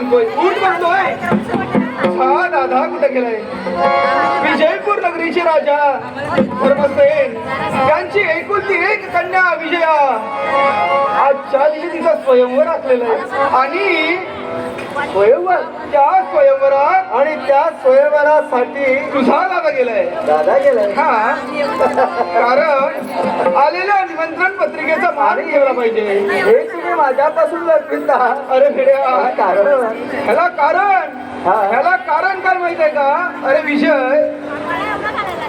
म्हणतोय हा दादा कुठे गेलाय? विजयपूर नगरीचे राजा धर्मसेन यांची एकुलती एक कन्या विजया आजच्या दिवशी तिचा स्वयंवर असलेला आहे. आणि स्वयंवर, त्या स्वयंवरात आणि त्या स्वयंवरासाठी तुझा दादा गेलाय. दादा गेलाय हा. कारण आलेल्या निमंत्रण पत्रिकेचा मान ठेवला पाहिजे. हे तुम्ही माझ्यापासून लपविता. अरे भेड्या, कारण ह्याला कारण काय माहित आहे का? अरे विजय,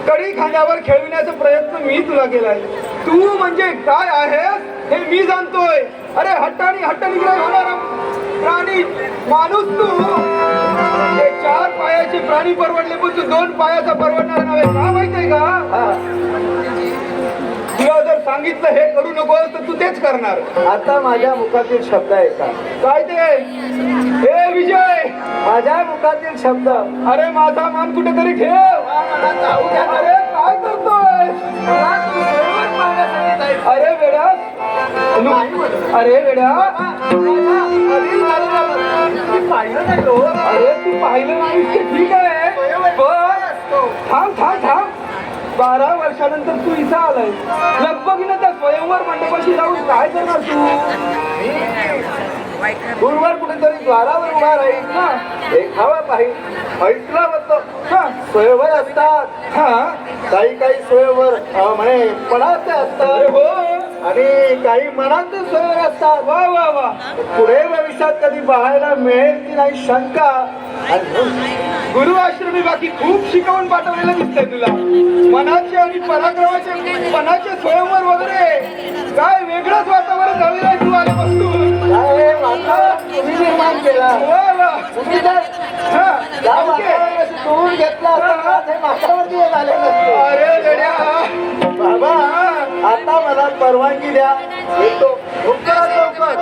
कडी खांद्यावर खेळविण्याचा प्रयत्न मी तुला केलाय. तू म्हणजे काय आहेस हे मी जाणतोय. अरे हट्टानी होणारा प्राणी माणूस तू. हे 4 पायाचे प्राणी परवडले पण तू 2 पायाचा परवडणार नव्हे. का माहितीये का? तुला जर सांगितलं हे करू नको तर तू तेच करणार. आता माझ्या मुखातील शब्द आहे का? काय ते? हे विजय, माझ्या मुखातील शब्द. अरे माझा मान कुठेतरी ठेव. अरे काय करतोय? अरे वेड्या, अरे वेड्या, अरे तू पाहिलं नाही ते ठीक आहे. थांब 12 वर्षानंतर तू इथं आलाय. लगबगीनं त्या स्वयंवर मंडपाशी जाऊन काय करणार तू? गुरुवार कुठेतरी द्वारावर उभा राहील ना. देखावा पाहिजे ऐकलं होतं. स्वयंवर असतात. काही स्वयंवर म्हणे पणाचे असतात हो, आणि काही मनाचे स्वयंवर असतात. वा वा वा. पुढे भविष्यात कधी पाहायला मिळेल की नाही शंका. गुरु आश्रमी बाकी खूप शिकवून पाठवलेलं दिसतंय तुला. मनाचे आणि पणाचे स्वयंवर वगैरे काय वेगळंच वातावरण झालेलं आहे तू आल्यापासून. तुम्ही निर्माण केला. तुम्ही जर सोडून घेतला माझ्यावरती झाले नसते. अरे बाबा, आता मला परवानगी द्या. येतो लवकरात लवकर.